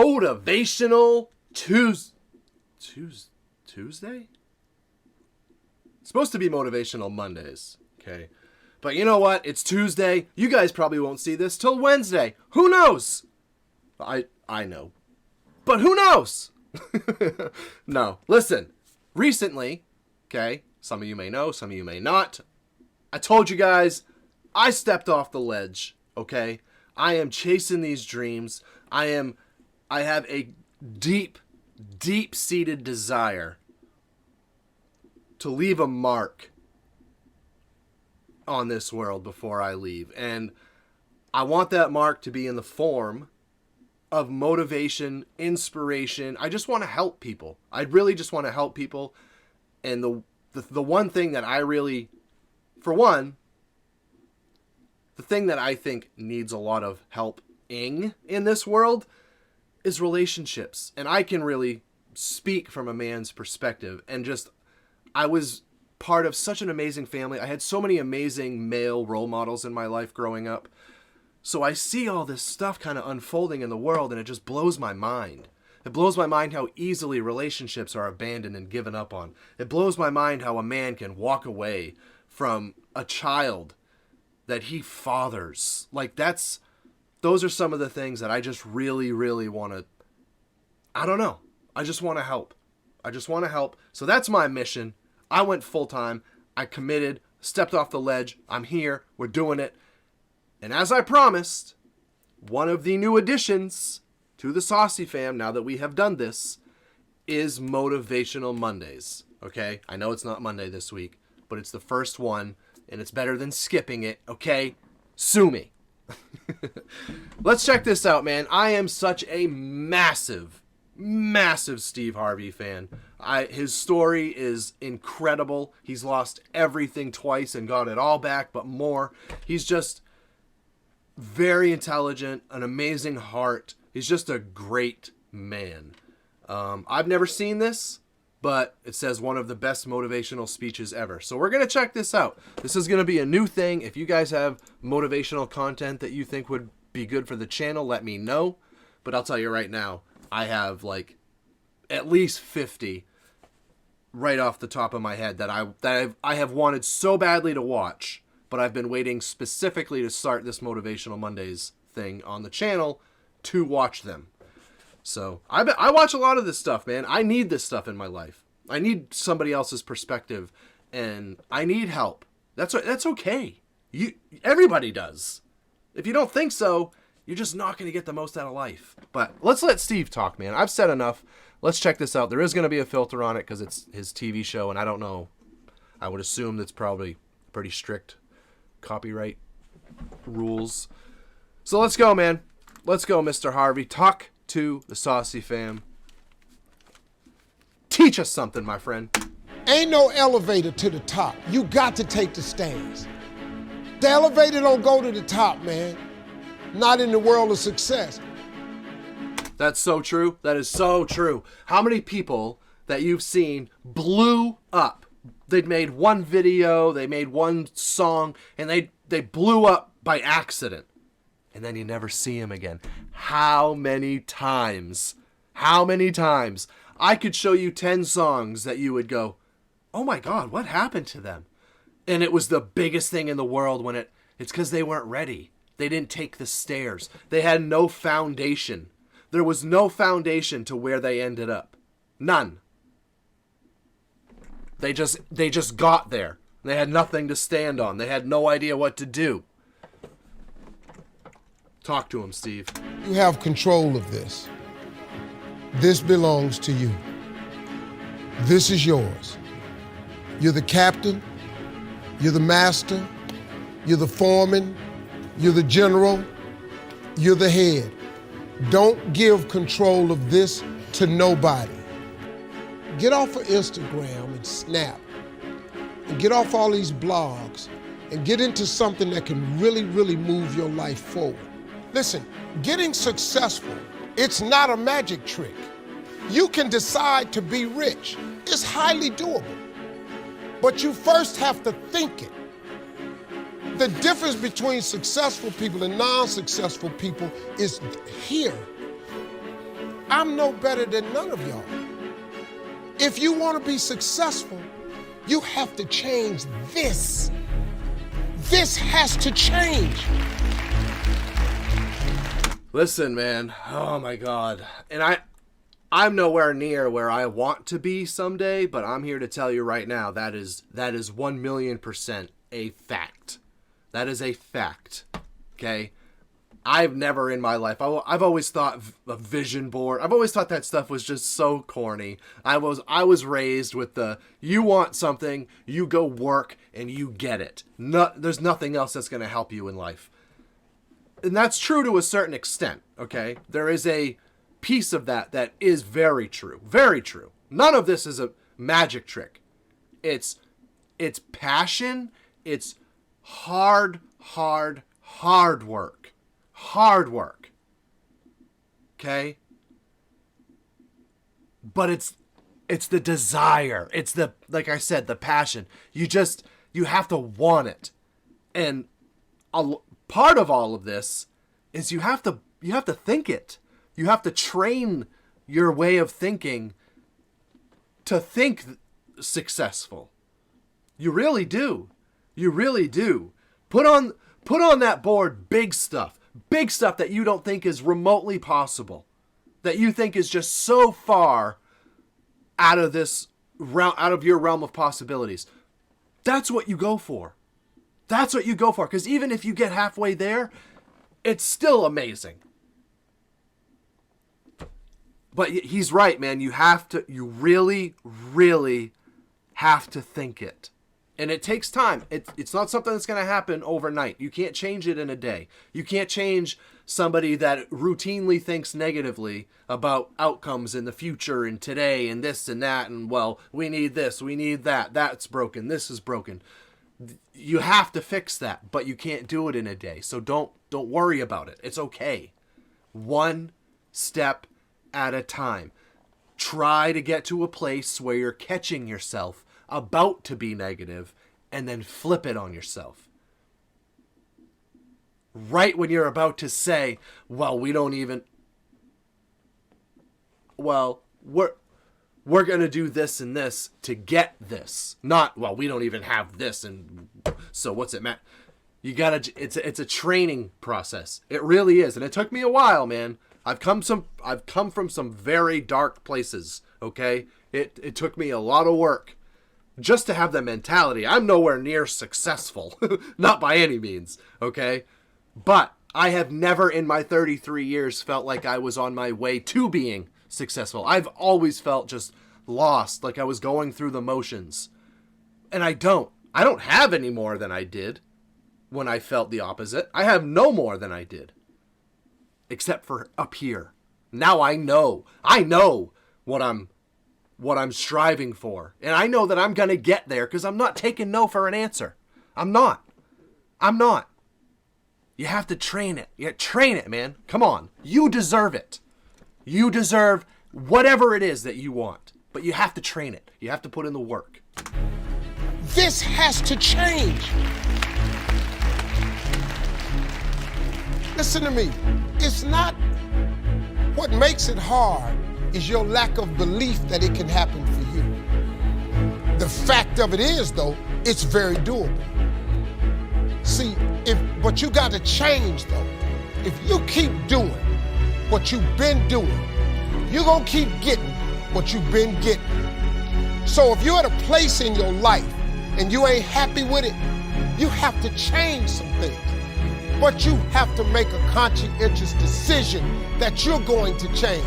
Motivational Tuesday? It's supposed to be Motivational Mondays, okay? But you know what? It's Tuesday. You guys probably won't see this till Wednesday. Who knows? I know. But who knows? No. Listen. Recently, okay, some of you may know, some of you may not. I told you guys, I stepped off the ledge, okay? I am chasing these dreams. I have a deep, deep-seated desire to leave a mark on this world before I leave. And I want that mark to be in the form of motivation, inspiration. I just want to help people. I really just want to help people. And the one thing that I really, for one, the thing that I think needs a lot of help in this world is relationships. And I can really speak from a man's perspective. And just, I was part of such an amazing family. I had so many amazing male role models in my life growing up. So I see all this stuff kind of unfolding in the world, and it just blows my mind. It blows my mind how easily relationships are abandoned and given up on. It blows my mind how a man can walk away from a child that he fathers. Like, those are some of the things that I just really, really want to, I don't know. I just want to help. I just want to help. So that's my mission. I went full time. I committed, stepped off the ledge. I'm here. We're doing it. And as I promised, one of the new additions to the SauceyFam, now that we have done this, is Motivational Mondays. Okay? I know it's not Monday this week, but it's the first one, and it's better than skipping it. Okay? Sue me. Let's check this out, man. I am such a massive Steve Harvey fan. His story is incredible. He's lost everything twice and got it all back, but more. He's just very intelligent, an amazing heart. He's just a great man. I've never seen this, but it says one of the best motivational speeches ever. So we're going to check this out. This is going to be a new thing. If you guys have motivational content that you think would be good for the channel, let me know. But I'll tell you right now, I have like at least 50 right off the top of my head that I have wanted so badly to watch, but I've been waiting specifically to start this Motivational Mondays thing on the channel to watch them. So I watch a lot of this stuff, man. I need this stuff in my life. I need somebody else's perspective, and I need help. That's okay. Everybody does. If you don't think so, you're just not going to get the most out of life. But let's let Steve talk, man. I've said enough. Let's check this out. There is going to be a filter on it because it's his TV show, and I don't know. I would assume that's probably pretty strict copyright rules. So let's go, man. Let's go, Mr. Harvey. Talk to the SauceyFam. Teach us something, my friend. Ain't no elevator to the top. You got to take the stairs. The elevator don't go to the top, man. Not in the world of success. That's so true. That is so true. How many people that you've seen blew up? They made one video, they made one song, and they blew up by accident. And then you never see them again. How many times? How many times? I could show you 10 songs that you would go, oh my God, what happened to them? And it was the biggest thing in the world when it's because they weren't ready. They didn't take the stairs. They had no foundation. There was no foundation to where they ended up. None. They just got there. They had nothing to stand on. They had no idea what to do. Talk to him, Steve. You have control of this. This belongs to you. This is yours. You're the captain. You're the master. You're the foreman. You're the general. You're the head. Don't give control of this to nobody. Get off of Instagram and Snap and get off all these blogs and get into something that can really, really move your life forward. Listen, getting successful, it's not a magic trick. You can decide to be rich. It's highly doable. But you first have to think it. The difference between successful people and non-successful people is here. I'm no better than none of y'all. If you want to be successful, you have to change this. This has to change. Listen, man. Oh my God. And I'm nowhere near where I want to be someday, but I'm here to tell you right now that is 1,000,000% a fact. That is a fact. Okay? I've never in my life, I've always thought a vision board, I've always thought that stuff was just so corny. I was raised with you want something, you go work and you get it. There's nothing else that's going to help you in life. And that's true to a certain extent, okay? There is a piece of that is very true. Very true. None of this is a magic trick. It's passion. It's hard work. Hard work. Okay? But it's the desire. It's like I said, the passion. You have to want it. And part of all of this is you have to think it. You have to train your way of thinking to think successful. You really do. You really do. Put on that board big stuff that you don't think is remotely possible, that you think is just so far out of your realm of possibilities. That's what you go for. That's what you go for. Because even if you get halfway there, it's still amazing. But he's right, man. You really, really have to think it. And it takes time. It's not something that's going to happen overnight. You can't change it in a day. You can't change somebody that routinely thinks negatively about outcomes in the future and today and this and that. And, well, we need this, we need that. That's broken. This is broken. You have to fix that, but you can't do it in a day. So don't worry about it. It's okay. One step at a time. Try to get to a place where you're catching yourself about to be negative and then flip it on yourself. Right when you're about to say, well, we're going to do this and this to get this. Not, well, we don't even have this, and so what's it matter? You gotta, it's a training process. It really is. And it took me a while, man. I've come from some very dark places, okay? It took me a lot of work just to have that mentality. I'm nowhere near successful. Not by any means, okay? But I have never in my 33 years felt like I was on my way to being successful. I've always felt just lost, like I was going through the motions. And I don't have any more than I did when I felt the opposite. I have no more than I did. Except for up here. Now I know what I'm striving for. And I know that I'm going to get there because I'm not taking no for an answer. I'm not. You have to train it. You train it, man. Come on. You deserve it. You deserve whatever it is that you want. But you have to train it. You have to put in the work. This has to change. Listen to me. It's not what makes it hard is your lack of belief that it can happen for you. The fact of it is, though, it's very doable. See, but you got to change, though. If you keep doing what you've been doing, you're going to keep getting what you've been getting. So if you're at a place in your life and you ain't happy with it, you have to change some things. But you have to make a conscientious decision that you're going to change.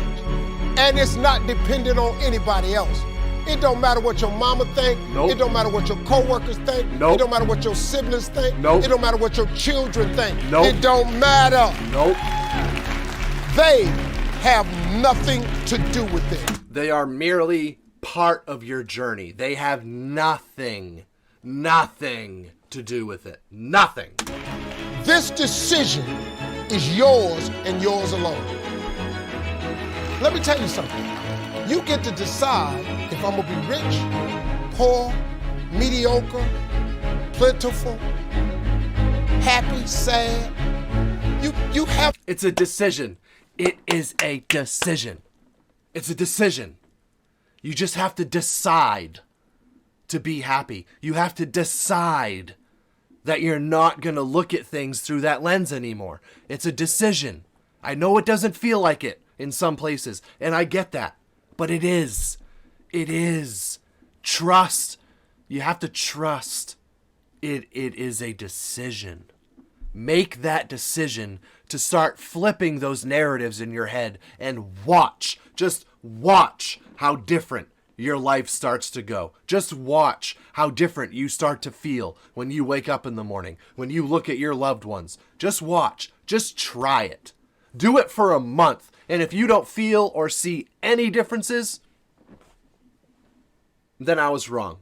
And it's not dependent on anybody else. It don't matter what your mama think. Nope. It don't matter what your coworkers think. Nope. It don't matter what your siblings think. Nope. It don't matter what your children think. Nope. It don't matter. Nope. They have nothing to do with it. They are merely part of your journey. They have nothing to do with it. Nothing. This decision is yours and yours alone. Let me tell you something. You get to decide if I'm gonna be rich, poor, mediocre, plentiful, happy, sad. You have. It's a decision. It is a decision. It's a decision. You just have to decide to be happy. You have to decide that you're not going to look at things through that lens anymore. It's a decision. I know it doesn't feel like it in some places, and I get that. But it is. It is. Trust. You have to trust. It is a decision. Make that decision to start flipping those narratives in your head and watch. Just watch how different your life starts to go. Just watch how different you start to feel when you wake up in the morning, when you look at your loved ones. Just watch. Just try it. Do it for a month. And if you don't feel or see any differences, then I was wrong.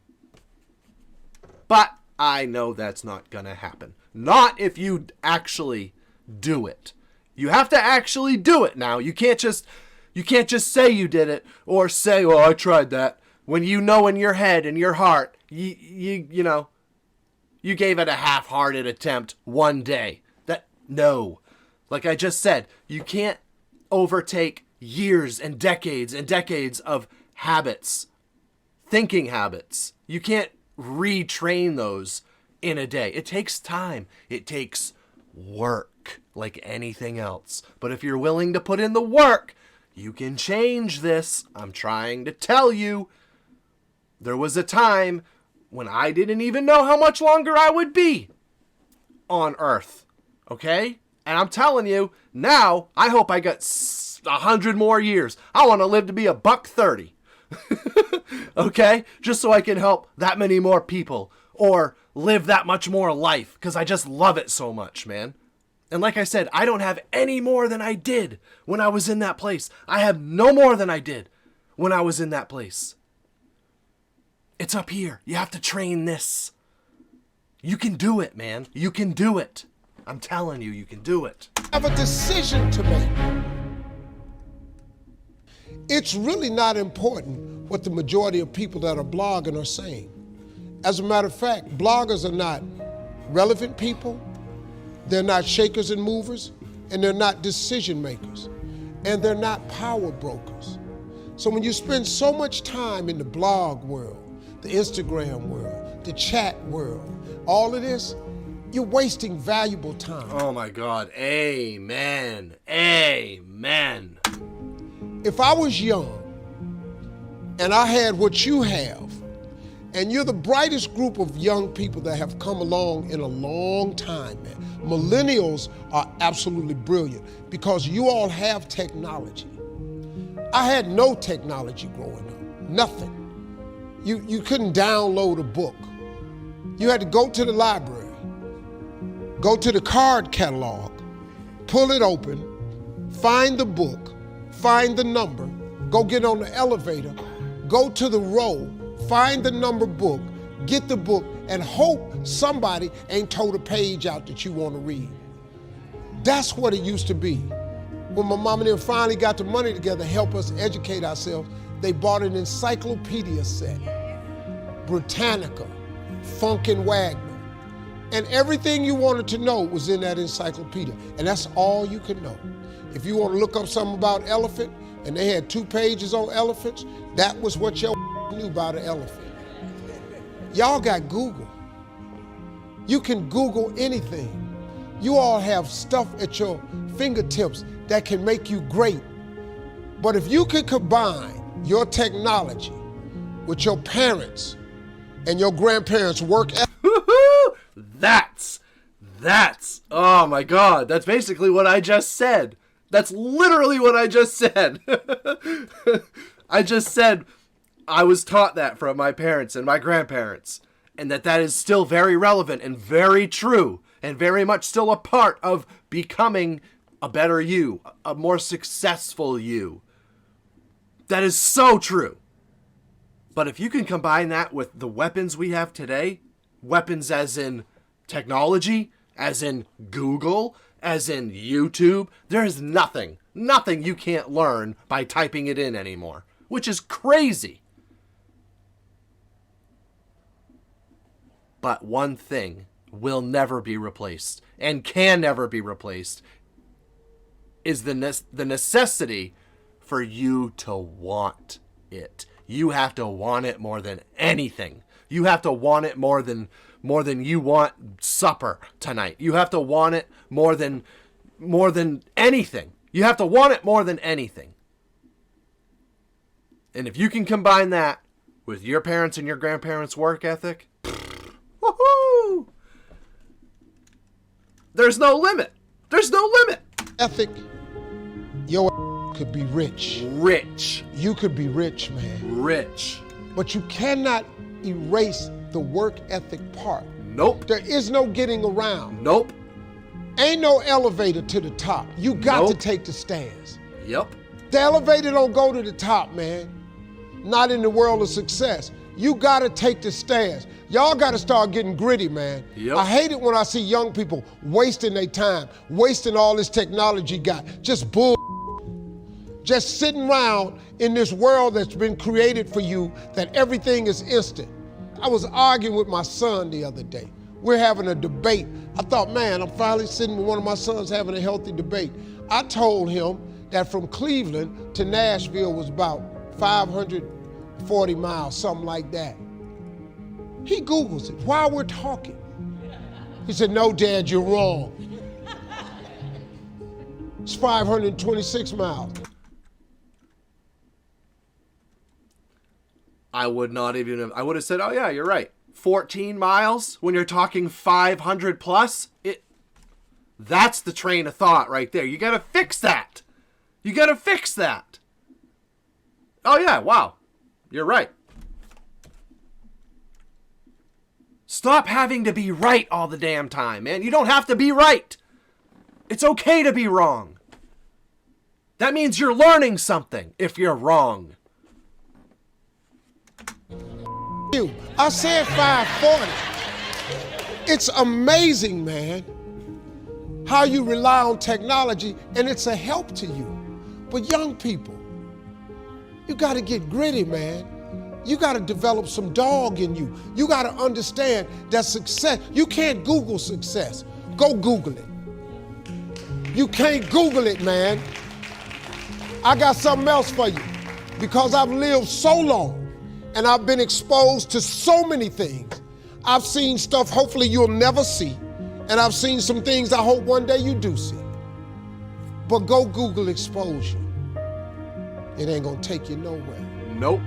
But I know that's not going to happen. Not if you actually do it. You have to actually do it now. You can't just say you did it or say, "Oh, I tried that," when you know in your head and your heart, you gave it a half-hearted attempt one day. No. Like I just said, you can't overtake years and decades of habits, thinking habits. You can't retrain those in a day. It takes time. It takes work like anything else. But if you're willing to put in the work, you can change this. I'm trying to tell you. There was a time when I didn't even know how much longer I would be on Earth. Okay? And I'm telling you, now, I hope I got 100 more years. I want to live to be $130. Okay? Just so I can help that many more people. Or live that much more life. Because I just love it so much, man. And like I said, I don't have any more than I did when I was in that place. I have no more than I did when I was in that place. It's up here. You have to train this. You can do it, man. You can do it. I'm telling you, you can do it. Have a decision to make. It's really not important what the majority of people that are blogging are saying. As a matter of fact, bloggers are not relevant people, they're not shakers and movers, and they're not decision makers, and they're not power brokers. So when you spend so much time in the blog world, the Instagram world, the chat world, all of this, you're wasting valuable time. Oh my God. Amen. Amen. If I was young and I had what you have, and you're the brightest group of young people that have come along in a long time, man. Millennials are absolutely brilliant because you all have technology. I had no technology growing up, nothing. You couldn't download a book. You had to go to the library, go to the card catalog, pull it open, find the book, find the number, go get on the elevator, go to the row, find the number book, get the book, and hope somebody ain't told a page out that you want to read. That's what it used to be. When my mom and them finally got the money together to help us educate ourselves, they bought an encyclopedia set, Britannica, Funkin' Wagner, and everything you wanted to know was in that encyclopedia, and that's all you could know. If you want to look up something about elephant, and they had 2 pages on elephants, that was what your knew about an elephant. Y'all got Google. You can Google anything. You all have stuff at your fingertips that can make you great. But if you could combine your technology with your parents and your grandparents' work ethic. That's, oh my God, that's basically what I just said. That's literally what I just said. I just said I was taught that from my parents and my grandparents, and that is still very relevant and very true and very much still a part of becoming a better you, a more successful you. That is so true. But if you can combine that with the weapons we have today, weapons as in technology, as in Google, as in YouTube, there is nothing you can't learn by typing it in anymore, which is crazy. But one thing will never be replaced and can never be replaced is the necessity for you to want it. You have to want it more than anything. You have to want it more than you want supper tonight. You have to want it more than anything. You have to want it more than anything. And if you can combine that with your parents' and your grandparents' work ethic, woohoo! There's no limit. There's no limit. Ethic, your could be rich. Rich. You could be rich, man. Rich. But you cannot erase the work ethic part. Nope. There is no getting around. Nope. Ain't no elevator to the top. You got to Nope. take the stairs. Yep. The elevator don't go to the top, man. Not in the world of success. You got to take the stairs. Y'all got to start getting gritty, man. Yep. I hate it when I see young people wasting their time, wasting all this technology got, just bull. Just sitting around in this world that's been created for you, that everything is instant. I was arguing with my son the other day. We're having a debate. I thought, man, I'm finally sitting with one of my sons having a healthy debate. I told him that from Cleveland to Nashville was about 540 miles, something like that. He Googles it while we're talking. He said, no, Dad, you're wrong. It's 526 miles. I would not even have, I would have said, oh yeah, you're right. 14 miles when you're talking 500 plus, that's the train of thought right there. You got to fix that. You got to fix that. Oh yeah, wow. You're right. Stop having to be right all the damn time, man. You don't have to be right. It's okay to be wrong. That means you're learning something if you're wrong. I said 540. It's amazing, man, how you rely on technology and it's a help to you. But young people, you got to get gritty, man. You got to develop some dog in you. You got to understand that success, you can't Google success. Go Google it. You can't Google it, man. I got something else for you. Because I've lived so long and I've been exposed to so many things. I've seen stuff hopefully you'll never see. And I've seen some things I hope one day you do see. But go Google exposure. It ain't gonna take you nowhere. Nope.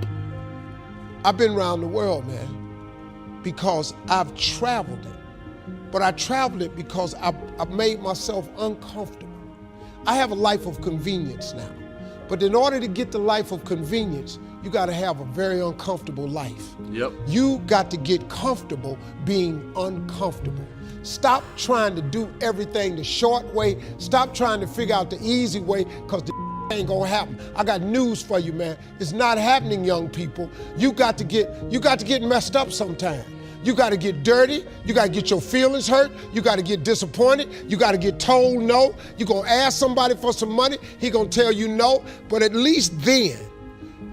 I've been around the world, man, because I've traveled it. But I traveled it because I've made myself uncomfortable. I have a life of convenience now. But in order to get the life of convenience, you got to have a very uncomfortable life. Yep. You got to get comfortable being uncomfortable. Stop trying to do everything the short way. Stop trying to figure out the easy way, because the ain't gonna happen. I got news for you, man. It's not happening, young people. You got to get messed up sometime. You got to get dirty. You got to get your feelings hurt. You got to get disappointed. You got to get told no. You're going to ask somebody for some money. He going to tell you no. But at least then,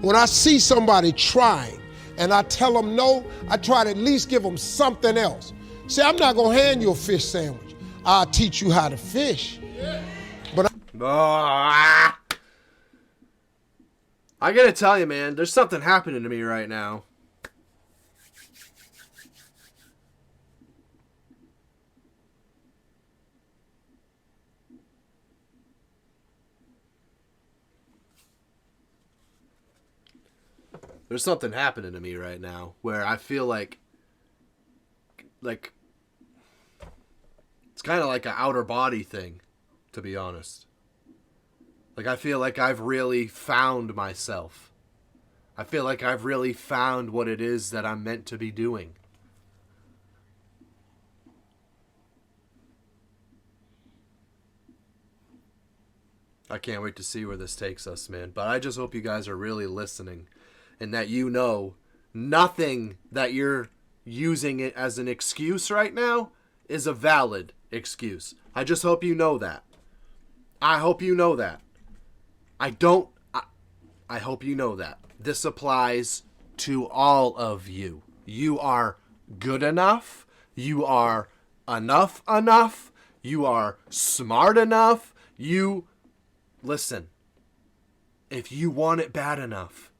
when I see somebody trying and I tell them no, I try to at least give them something else. See, I'm not going to hand you a fish sandwich. I'll teach you how to fish. But I got to tell you, man, there's something happening to me right now. There's something happening to me right now where I feel like it's kind of like an outer body thing, to be honest. Like, I feel like I've really found myself. I feel like I've really found what it is that I'm meant to be doing. I can't wait to see where this takes us, man. But I just hope you guys are really listening. And that you know nothing that you're using it as an excuse right now is a valid excuse. I just hope you know that. I hope you know that. I hope you know that. This applies to all of you. You are good enough. You are enough. You are smart enough. Listen. if you want it bad enough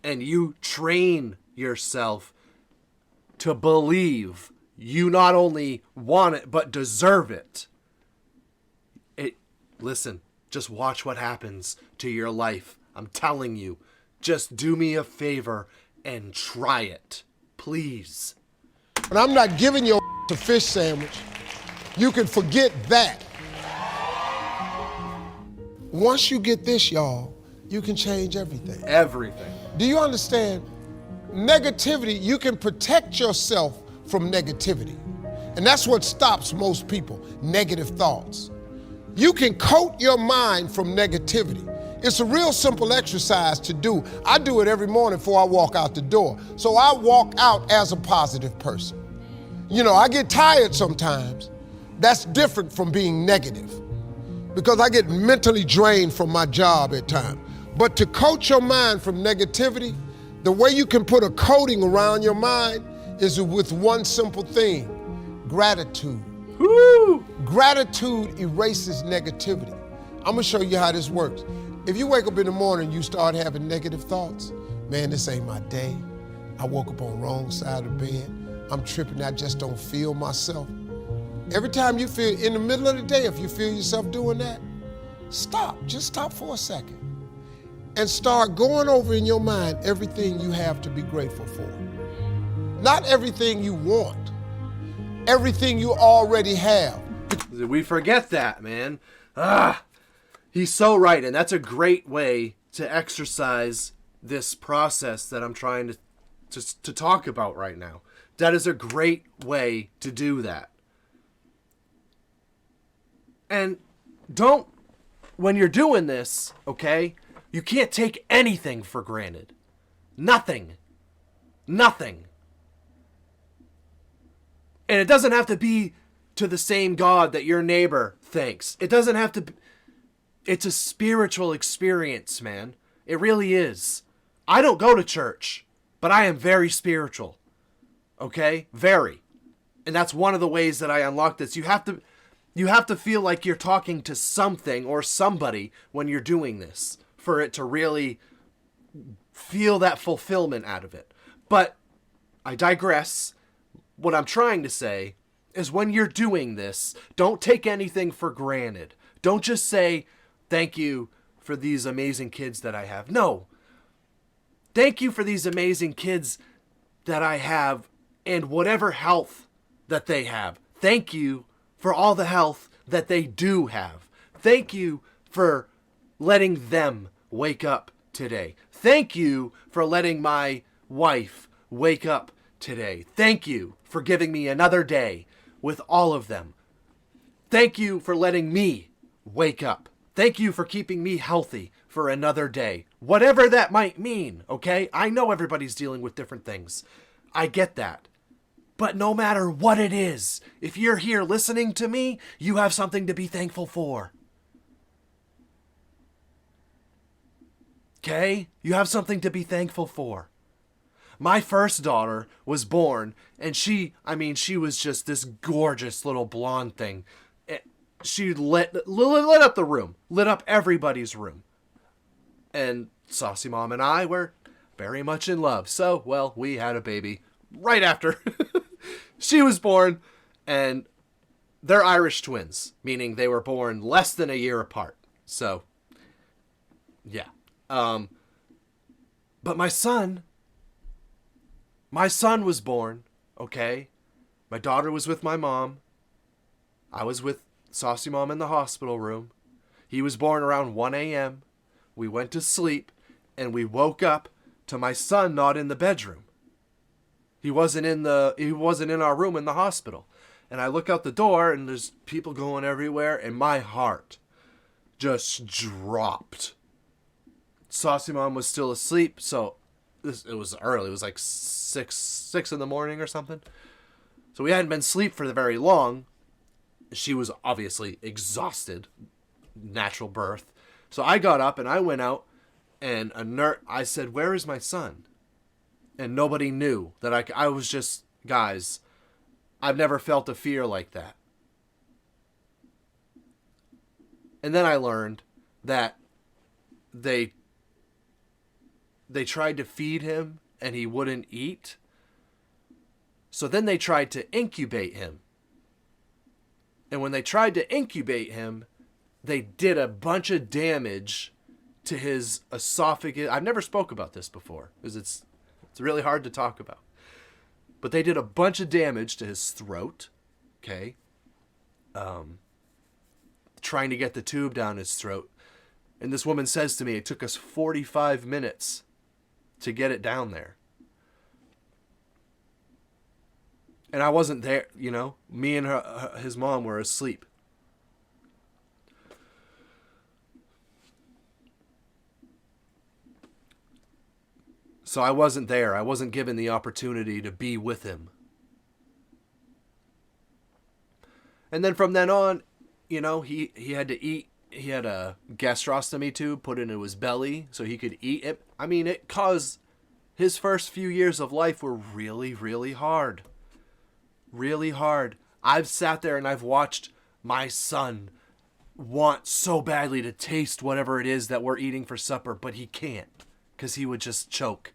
and you train yourself to believe you not only want it but deserve it, listen, just watch what happens to your life. I'm telling you, just do me a favor and try it, please. And I'm not giving your a fish sandwich. You can forget that. Once you get this, y'all, you can change everything. Everything. Do you understand? Negativity, you can protect yourself from negativity. And that's what stops most people, negative thoughts. You can coat your mind from negativity. It's a real simple exercise to do. I do it every morning before I walk out the door. So I walk out as a positive person. You know, I get tired sometimes. That's different from being negative because I get mentally drained from my job at times. But to coat your mind from negativity, the way you can put a coating around your mind is with one simple thing, gratitude. Woo! Gratitude erases negativity. I'm gonna show you how this works. If you wake up in the morning and you start having negative thoughts, man, this ain't my day. I woke up on the wrong side of the bed. I'm tripping, I just don't feel myself. Every time you feel, in the middle of the day, if you feel yourself doing that, stop, just stop for a second. And start going over in your mind everything you have to be grateful for. Not everything you want, everything you already have. We forget that, man. He's so right, and that's a great way to exercise this process that I'm trying to talk about right now. That is a great way to do that. And don't, when you're doing this, okay, you can't take anything for granted. Nothing. Nothing. And it doesn't have to be to the same God that your neighbor thinks. It doesn't have to be. It's a spiritual experience, man. It really is. I don't go to church, but I am very spiritual. Okay? Very. And that's one of the ways that I unlock this. You have to feel like you're talking to something or somebody when you're doing this for it to really feel that fulfillment out of it. But I digress. What I'm trying to say is when you're doing this, don't take anything for granted. Don't just say, thank you for these amazing kids that I have. No. Thank you for these amazing kids that I have and whatever health that they have. Thank you for all the health that they do have. Thank you for letting them wake up today. Thank you for letting my wife wake up today. Thank you for giving me another day with all of them. Thank you for letting me wake up. Thank you for keeping me healthy for another day. Whatever that might mean, okay? I know everybody's dealing with different things. I get that. But no matter what it is, if you're here listening to me, you have something to be thankful for. Okay? You have something to be thankful for. My first daughter was born, and she was just this gorgeous little blonde thing. She lit up the room, lit up everybody's room. And Saucy Mom and I were very much in love. So, well, we had a baby right after she was born, and they're Irish twins, meaning they were born less than a year apart. So, yeah. But my son was born, okay? My daughter was with my mom. I was with Saucy Mom in the hospital room. He was born around 1 a.m. We went to sleep, and we woke up to my son not in the bedroom. He wasn't in our room in the hospital. And I look out the door, and there's people going everywhere, and my heart just dropped. Saucy Mom was still asleep, so it was early. It was like 6 in the morning or something. So we hadn't been asleep for very long. She was obviously exhausted, natural birth. So I got up and I went out, and I said, "Where is my son?" And nobody knew that I was just, guys, I've never felt a fear like that. And then I learned that they they tried to feed him and he wouldn't eat. So then they tried to incubate him. And when they tried to incubate him, they did a bunch of damage to his esophagus. I've never spoke about this before because it's really hard to talk about. But they did a bunch of damage to his throat, okay? Trying to get the tube down his throat. And this woman says to me, it took us 45 minutes to get it down there. And I wasn't there, you know? Me and his mom were asleep. So I wasn't there. I wasn't given the opportunity to be with him. And then from then on, you know, he had to eat. He had a gastrostomy tube put into his belly so he could eat it. I mean, it caused his first few years of life were really, really hard. Really hard. I've sat there and I've watched my son want so badly to taste whatever it is that we're eating for supper, but he can't because he would just choke.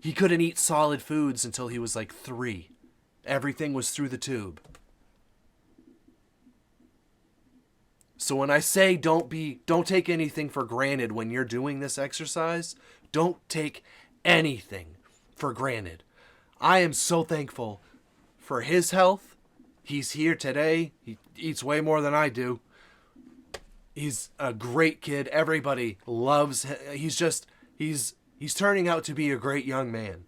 He couldn't eat solid foods until he was like 3. Everything was through the tube. So when I say don't take anything for granted when you're doing this exercise, don't take anything for granted. I am so thankful for his health. He's here today. He eats way more than I do. He's a great kid. Everybody loves him. He's turning out to be a great young man.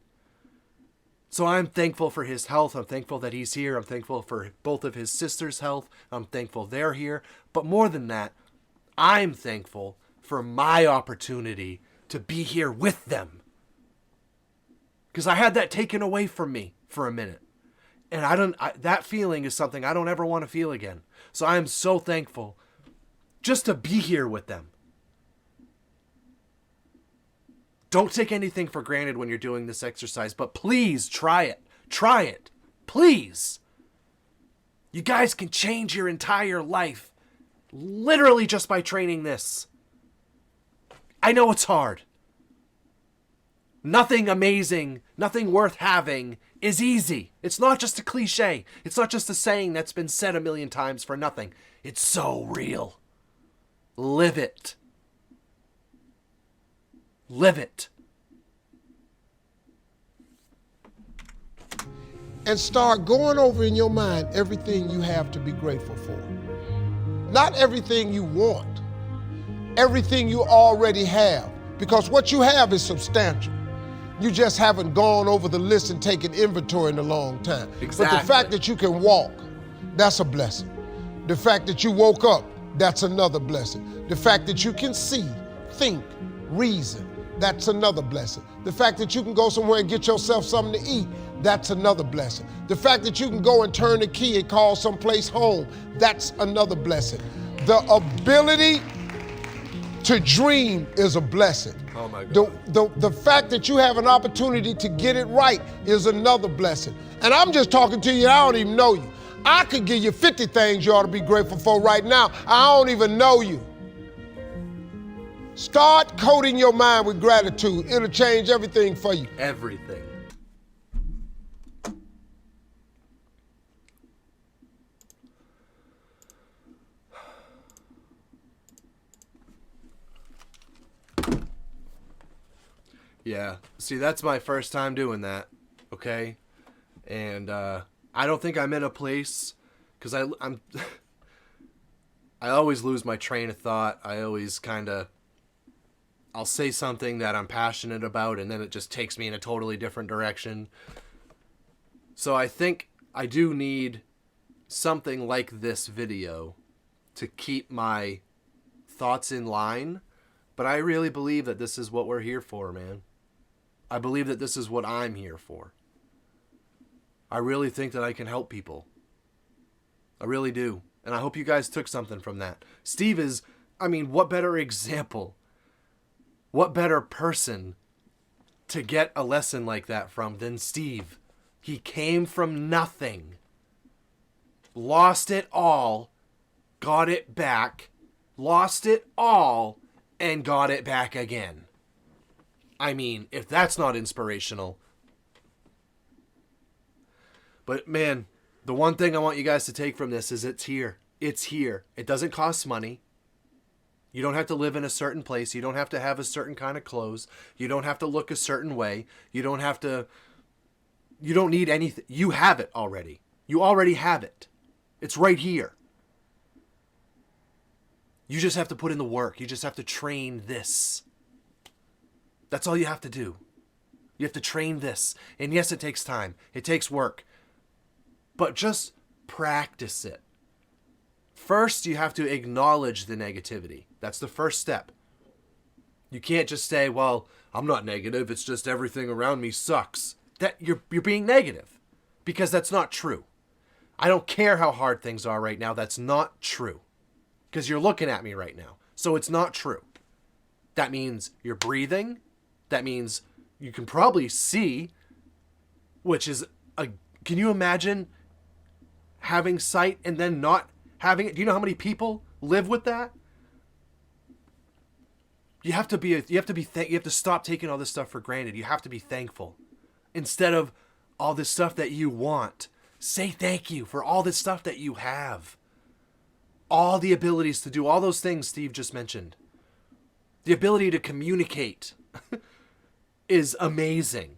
So I'm thankful for his health. I'm thankful that he's here. I'm thankful for both of his sisters' health. I'm thankful they're here. But more than that, I'm thankful for my opportunity to be here with them. Because I had that taken away from me for a minute. And that feeling is something I don't ever want to feel again. So I am so thankful just to be here with them. Don't take anything for granted when you're doing this exercise, but please try it. Try it. Please. You guys can change your entire life literally just by training this. I know it's hard. Nothing amazing, nothing worth having is easy. It's not just a cliche. It's not just a saying that's been said a million times for nothing. It's so real. Live it. Live it. And start going over in your mind everything you have to be grateful for. Not everything you want, everything you already have, because what you have is substantial. You just haven't gone over the list and taken inventory in a long time. Exactly. But the fact that you can walk, that's a blessing. The fact that you woke up, that's another blessing. The fact that you can see, think, reason, that's another blessing. The fact that you can go somewhere and get yourself something to eat, that's another blessing. The fact that you can go and turn the key and call someplace home, that's another blessing. The ability to dream is a blessing. Oh my God. The fact that you have an opportunity to get it right is another blessing. And I'm just talking to you, I don't even know you. I could give you 50 things you ought to be grateful for right now. I don't even know you. Start coating your mind with gratitude. It'll change everything for you. Everything. Yeah. See, that's my first time doing that. Okay? And I don't think I'm in a place because I'm I always lose my train of thought. I always I'll say something that I'm passionate about and then it just takes me in a totally different direction. So I think I do need something like this video to keep my thoughts in line. But I really believe that this is what we're here for, man. I believe that this is what I'm here for. I really think that I can help people. I really do. And I hope you guys took something from that. Steve is, what better example? What better person to get a lesson like that from than Steve? He came from nothing. Lost it all. Got it back. Lost it all. and got it back again. I mean, if that's not inspirational. But man, the one thing I want you guys to take from this is it's here. It's here. It doesn't cost money. You don't have to live in a certain place. You don't have to have a certain kind of clothes. You don't have to look a certain way. You don't need anything. You have it already. You already have it. It's right here. You just have to put in the work. You just have to train this. That's all you have to do. You have to train this. And yes, it takes time. It takes work. But just practice it. First, you have to acknowledge the negativity. That's the first step. You can't just say, well, I'm not negative. It's just everything around me sucks. That you're being negative, because that's not true. I don't care how hard things are right now. That's not true, because you're looking at me right now. So it's not true. That means you're breathing. That means you can probably see, which is can you imagine having sight and then not having it? Do you know how many people live with that? You have to stop taking all this stuff for granted. You have to be thankful. Instead of all this stuff that you want, say thank you for all this stuff that you have. All the abilities to do all those things Steve just mentioned. The ability to communicate is amazing.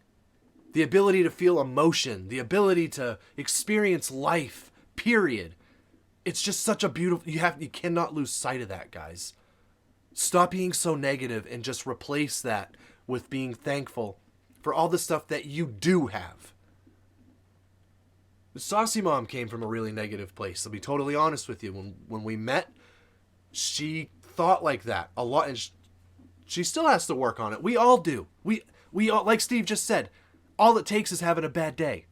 The ability to feel emotion, the ability to experience life, period. It's just such a beautiful, you cannot lose sight of that, guys. Stop being so negative and just replace that with being thankful for all the stuff that you do have. The Saucey mom came from a really negative place. I'll be totally honest with you. When we met, she thought like that a lot, and she still has to work on it. We all do. We all, like Steve just said, all it takes is having a bad day.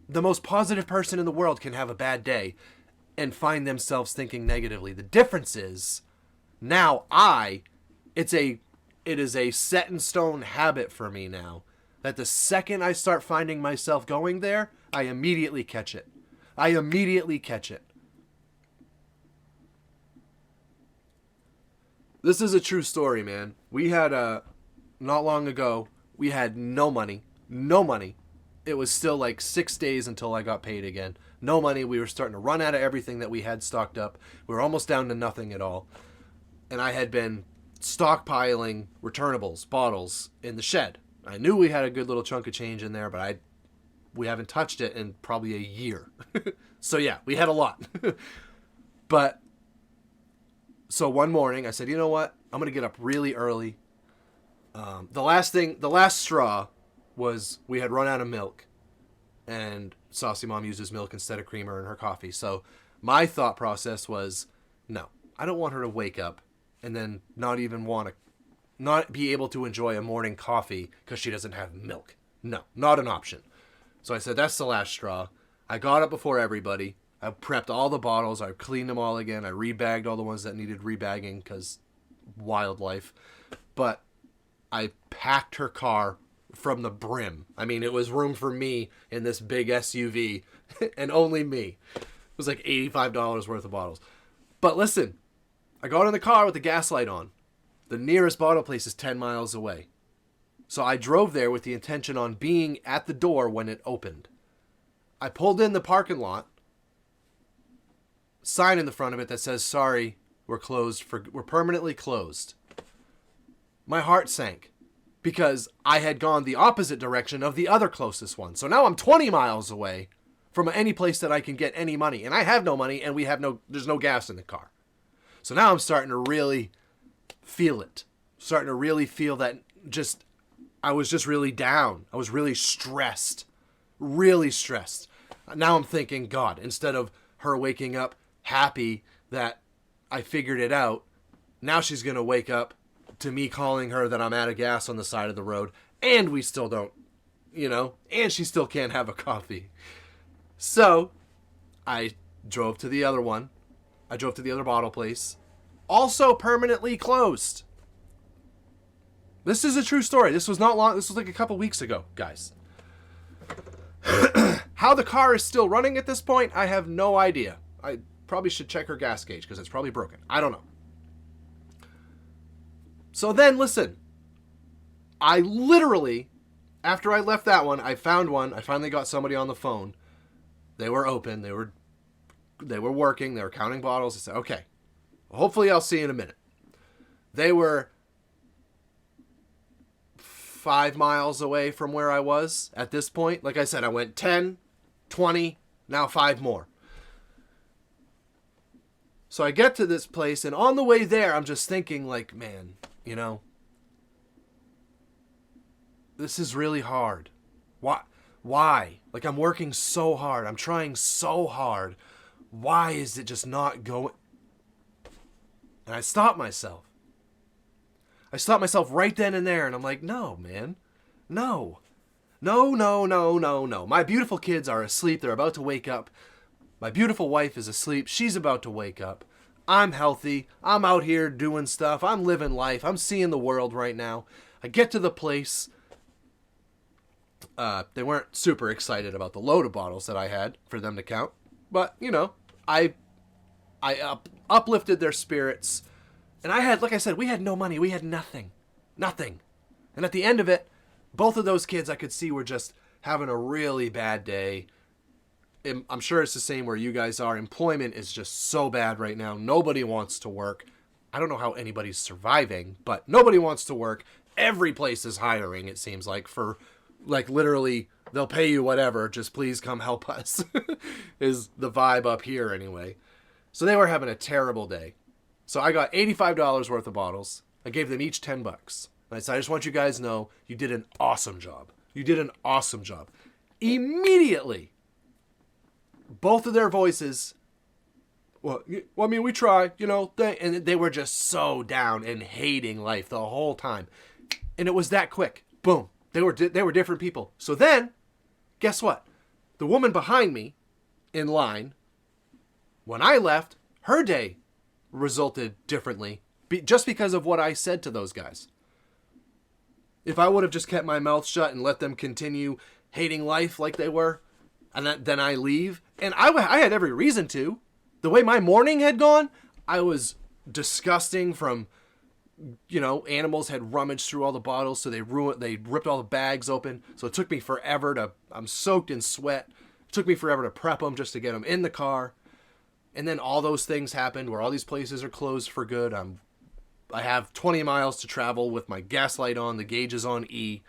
The most positive person in the world can have a bad day and find themselves thinking negatively. The difference is now it is a set in stone habit for me now that the second I start finding myself going there, I immediately catch it. This is a true story, man. We had not long ago, we had no money. It was still like 6 days until I got paid again. No money. We were starting to run out of everything that we had stocked up. We were almost down to nothing at all. And I had been stockpiling returnables, bottles in the shed. I knew we had a good little chunk of change in there, but we haven't touched it in probably a year. So yeah, we had a lot. But so one morning I said, you know what? I'm going to get up really early. The last straw was we had run out of milk, and Saucey Mom uses milk instead of creamer in her coffee. So my thought process was, no, I don't want her to wake up and then not be able to enjoy a morning coffee because she doesn't have milk. No, not an option. So I said, that's the last straw. I got up before everybody. I prepped all the bottles. I cleaned them all again. I rebagged all the ones that needed rebagging because wildlife. But I packed her car from the brim. I mean, it was room for me in this big SUV and only me. It was like $85 worth of bottles. But listen, I got in the car with the gas light on. The nearest bottle place is 10 miles away. So I drove there with the intention on being at the door when it opened. I pulled in the parking lot, sign in the front of it that says, sorry, we're permanently closed. My heart sank because I had gone the opposite direction of the other closest one. So now I'm 20 miles away from any place that I can get any money. And I have no money, and there's no gas in the car. So now I'm starting to really feel it. Starting to really feel that I was just really down. I was really stressed. Really stressed. Now I'm thinking, God, instead of her waking up happy that I figured it out, now she's going to wake up to me calling her that I'm out of gas on the side of the road, and we still don't, and she still can't have a coffee. So I drove to the other one. I drove to the other bottle place. Also permanently closed. This is a true story. This was not long. This was like a couple weeks ago, guys. How the car is still running at this point, I have no idea. I probably should check her gas gauge because it's probably broken. I don't know. So then, listen. I literally, after I left that one, I found one. I finally got somebody on the phone. They were open. They were working. They were counting bottles. I said, okay, hopefully I'll see you in a minute. They were 5 miles away from where I was at this point. Like I said, I went 10, 20, now 5 more. So I get to this place, and on the way there, I'm just thinking, like, man, you know, this is really hard. Why? Like, I'm working so hard. I'm trying so hard. Why is it just not going? And I stopped myself. I stopped myself right then and there, and I'm like, no, man. No. No. My beautiful kids are asleep. They're about to wake up. My beautiful wife is asleep. She's about to wake up. I'm healthy. I'm out here doing stuff. I'm living life. I'm seeing the world right now. I get to the place. They weren't super excited about the load of bottles that I had for them to count. But, you know, I uplifted their spirits. And I had, like I said, we had no money. We had nothing. Nothing. And at the end of it, both of those kids I could see were just having a really bad day. I'm sure it's the same where you guys are. Employment is just so bad right now. Nobody wants to work. I don't know how anybody's surviving, but nobody wants to work. Every place is hiring, it seems like, for, like, literally, they'll pay you whatever. Just please come help us, is the vibe up here anyway. So they were having a terrible day. So I got $85 worth of bottles. I gave them each $10. And I said, I just want you guys to know you did an awesome job. You did an awesome job. Immediately, both of their voices, well, I mean, we try, you know, and they were just so down and hating life the whole time. And it was that quick. Boom. They were different people. So then, guess what? The woman behind me in line, when I left, her day resulted differently just because of what I said to those guys. If I would have just kept my mouth shut and let them continue hating life like they were, and then I leave, and I had every reason to. The way my morning had gone, I was disgusting from, you know, animals had rummaged through all the bottles, so they ripped all the bags open, so it took me forever I'm soaked in sweat. It took me forever to prep them just to get them in the car. And then all those things happened where all these places are closed for good. I have 20 miles to travel with my gas light on, the gauge is on E.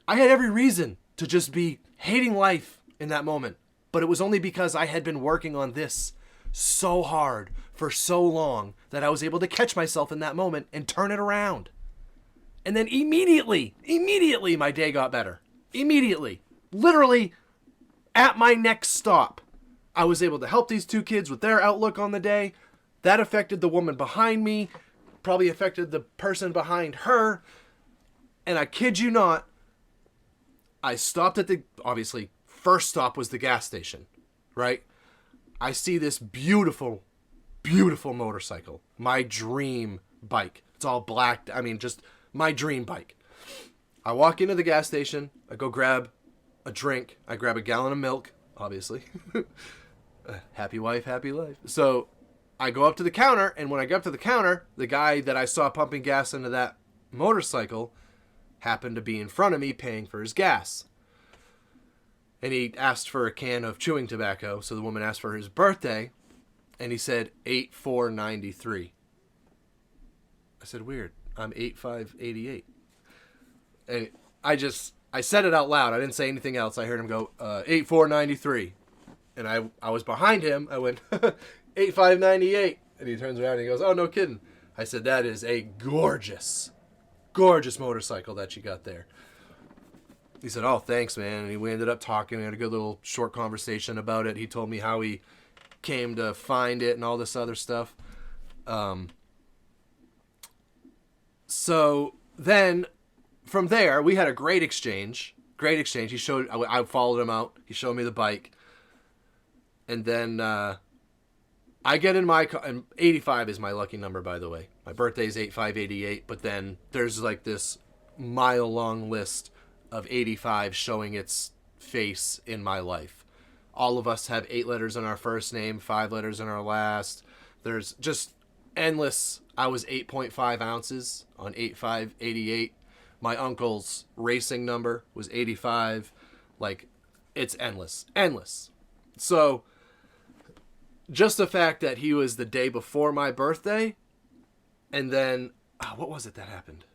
I had every reason to just be hating life in that moment. But it was only because I had been working on this so hard for so long that I was able to catch myself in that moment and turn it around. And then immediately, my day got better. Immediately. Literally, at my next stop, I was able to help these two kids with their outlook on the day. That affected the woman behind me, probably affected the person behind her. And I kid you not, I stopped at obviously, first stop was the gas station, right? I see this beautiful, beautiful motorcycle. My dream bike. It's all black. I mean, just my dream bike. I walk into the gas station. I go grab a drink. I grab a gallon of milk, obviously. Happy wife, happy life. So I go up to the counter, and when I get up to the counter, the guy that I saw pumping gas into that motorcycle happened to be in front of me paying for his gas. And he asked for a can of chewing tobacco, so the woman asked for his birthday, and he said 8493. I said, weird, I'm 8588. And I said it out loud. I didn't say anything else. I heard him go, 8493. And I was behind him. I went, 8598. And he turns around and he goes, oh, no kidding. I said, that is a gorgeous, gorgeous motorcycle that you got there. He said, oh, thanks, man. And we ended up talking. We had a good little short conversation about it. He told me how he came to find it and all this other stuff. So then from there, we had a great exchange. Great exchange. I followed him out. He showed me the bike. And then I get in my car, and 85 is my lucky number, by the way. My birthday is 8588, but then there's like this mile-long list of 85 showing its face in my life. All of us have 8 letters in our first name, 5 letters in our last. There's just endless I was 8.5 ounces on 8.588. My uncle's racing number was 85. Like, it's endless. Endless. So, just the fact that he was the day before my birthday, and then, what was it that happened?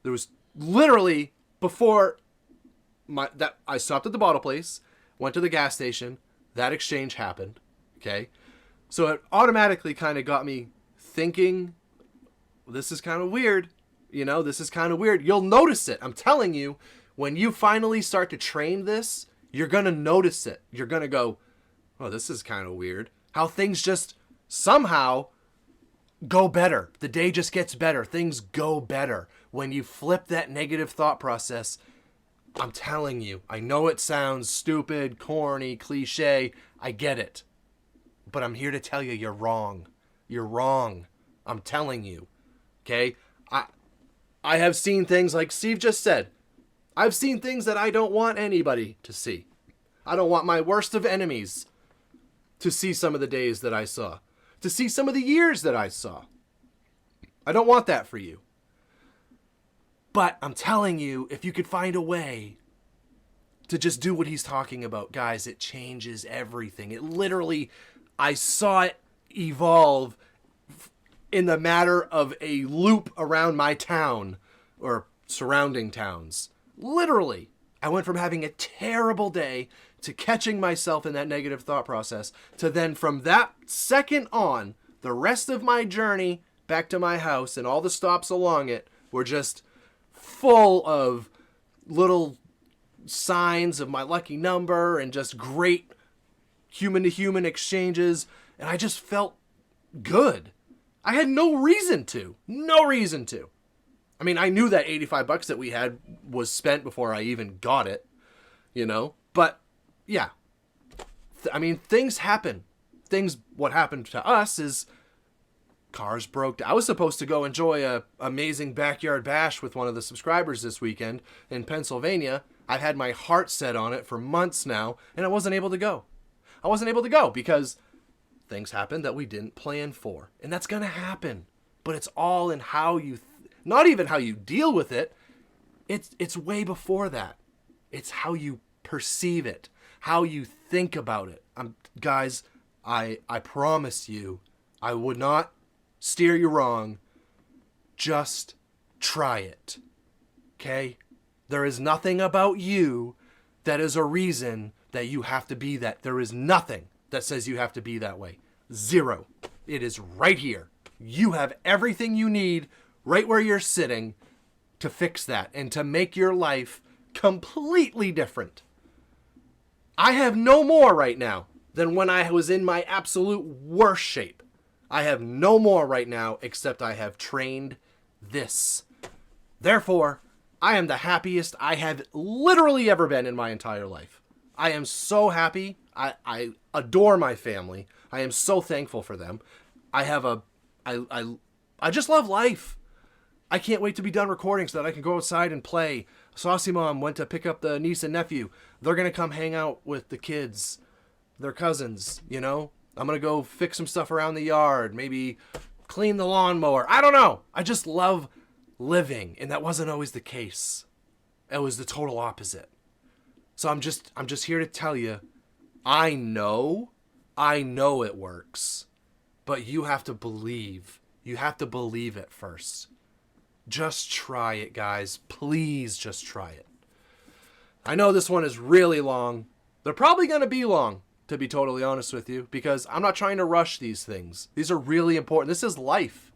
There was literally before I stopped at the bottle place, went to the gas station, that exchange happened, okay? So it automatically kind of got me thinking, this is kind of weird. This is kind of weird. You'll notice it. I'm telling you, when you finally start to train this, you're going to notice it. You're going to go, oh, this is kind of weird. How things just somehow go better. The day just gets better. Things go better. When you flip that negative thought process, I'm telling you, I know it sounds stupid, corny, cliche. I get it. But I'm here to tell you, you're wrong. You're wrong. I'm telling you. Okay? I have seen things like Steve just said. I've seen things that I don't want anybody to see. I don't want my worst of enemies to see some of the days that I saw. To see some of the years that I saw. I don't want that for you. But I'm telling you, if you could find a way to just do what he's talking about, guys, it changes everything. It literally, I saw it evolve in the matter of a loop around my town or surrounding towns. Literally, I went from having a terrible day to catching myself in that negative thought process to then from that second on, the rest of my journey back to my house and all the stops along it were just full of little signs of my lucky number and just great human-to-human exchanges, and I just felt good. I had no reason to. No reason to. I mean, I knew that $85 that we had was spent before I even got it, But, yeah. Things happen. What happened to us is cars broke down. I was supposed to go enjoy a amazing backyard bash with one of the subscribers this weekend in Pennsylvania. I've had my heart set on it for months now, and I wasn't able to go. I wasn't able to go because things happened that we didn't plan for. And that's going to happen. But it's all in how you, not even how you deal with it. It's way before that. It's how you perceive it, how you think about it. Guys, I promise you, I would not steer you wrong. Just try it. Okay? There is nothing about you that is a reason that you have to be that. There is nothing that says you have to be that way. Zero. It is right here. You have everything you need right where you're sitting to fix that and to make your life completely different. I have no more right now than when I was in my absolute worst shape. I have no more right now except I have trained this. Therefore, I am the happiest I have literally ever been in my entire life. I am so happy. I adore my family. I am so thankful for them. I just love life. I can't wait to be done recording so that I can go outside and play. Saucey Mom went to pick up the niece and nephew. They're going to come hang out with the kids, their cousins, I'm going to go fix some stuff around the yard, maybe clean the lawnmower. I don't know. I just love living, and that wasn't always the case. It was the total opposite. So I'm just here to tell you, I know it works, but you have to believe. You have to believe it first. Just try it, guys. Please just try it. I know this one is really long. They're probably going to be long, to be totally honest with you, because I'm not trying to rush these things. These are really important. This is life.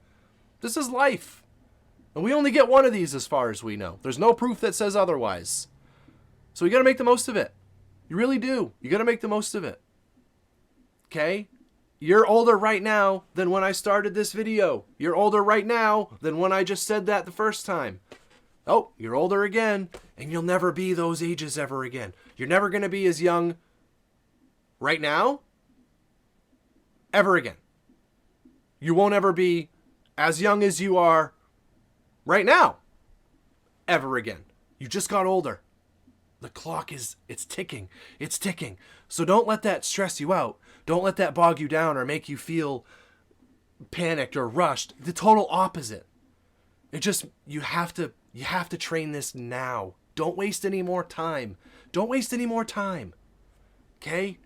This is life. And we only get one of these as far as we know. There's no proof that says otherwise. So you got to make the most of it. You really do. You got to make the most of it. Okay? You're older right now than when I started this video. You're older right now than when I just said that the first time. Oh, you're older again, and you'll never be those ages ever again. You're never going to be as young right now ever again. You won't ever be as young as you are right now ever again. You just got older. The clock it's ticking. It's ticking. So don't let that stress you out. Don't let that bog you down or make you feel panicked or rushed. The total opposite. It just, you have to train this now. Don't waste any more time. Don't waste any more time. Okay?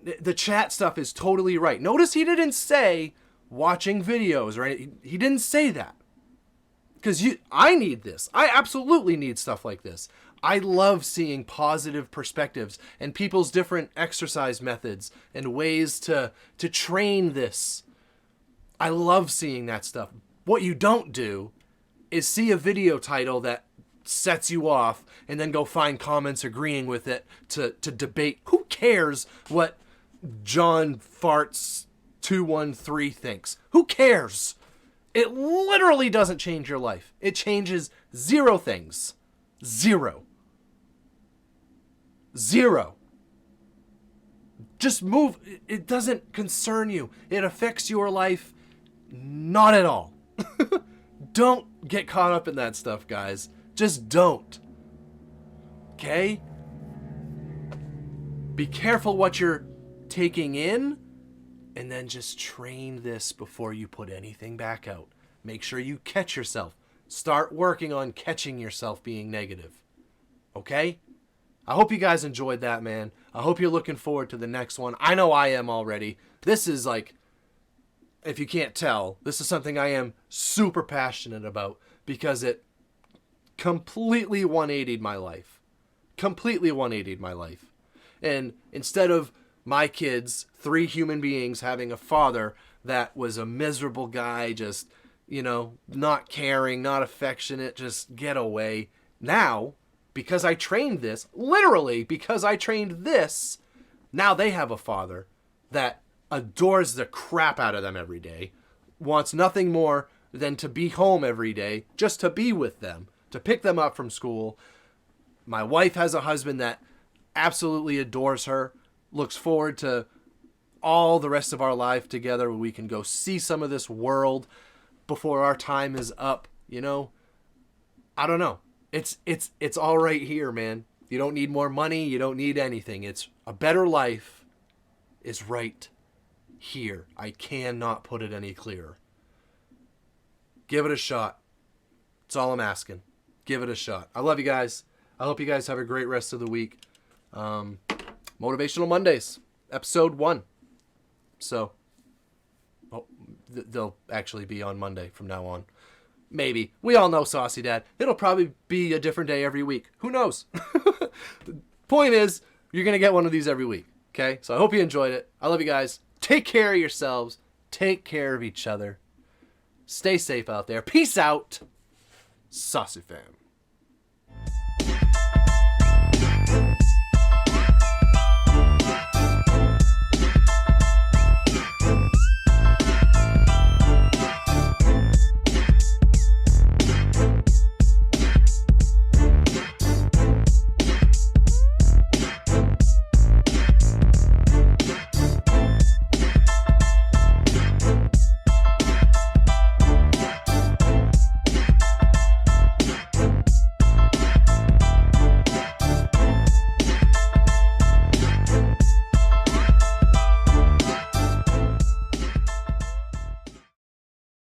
The chat stuff is totally right. Notice he didn't say watching videos, right? He didn't say that. Because I need this. I absolutely need stuff like this. I love seeing positive perspectives and people's different exercise methods and ways to train this. I love seeing that stuff. What you don't do is see a video title that sets you off and then go find comments agreeing with it to debate. Who cares what John Farts 213 thinks? Who cares? It literally doesn't change your life. It changes 0 things. 0. Just move. It doesn't concern you. It affects your life not at all. Don't get caught up in that stuff, guys. Just don't. Okay? Be careful what you're taking in, and then just train this before you put anything back out. Make sure you catch yourself. Start working on catching yourself being negative. Okay? I hope you guys enjoyed that, man. I hope you're looking forward to the next one. I know I am already. This is like, if you can't tell, this is something I am super passionate about because it completely 180'd my life. Completely 180'd my life. And instead of my kids, 3 human beings, having a father that was a miserable guy, just, not caring, not affectionate, just get away. Now, because I trained this, literally because I trained this, now they have a father that adores the crap out of them every day, wants nothing more than to be home every day, just to be with them, to pick them up from school. My wife has a husband that absolutely adores her, looks forward to all the rest of our life together where we can go see some of this world before our time is up, I don't know. It's all right here, man. You don't need more money. You don't need anything. It's a better life is right here. I cannot put it any clearer. Give it a shot. That's all I'm asking. Give it a shot. I love you guys. I hope you guys have a great rest of the week. Motivational Mondays, episode 1. So, they'll actually be on Monday from now on. Maybe. We all know Saucy Dad. It'll probably be a different day every week. Who knows? The point is, you're going to get one of these every week. Okay? So I hope you enjoyed it. I love you guys. Take care of yourselves. Take care of each other. Stay safe out there. Peace out. SauceyFam.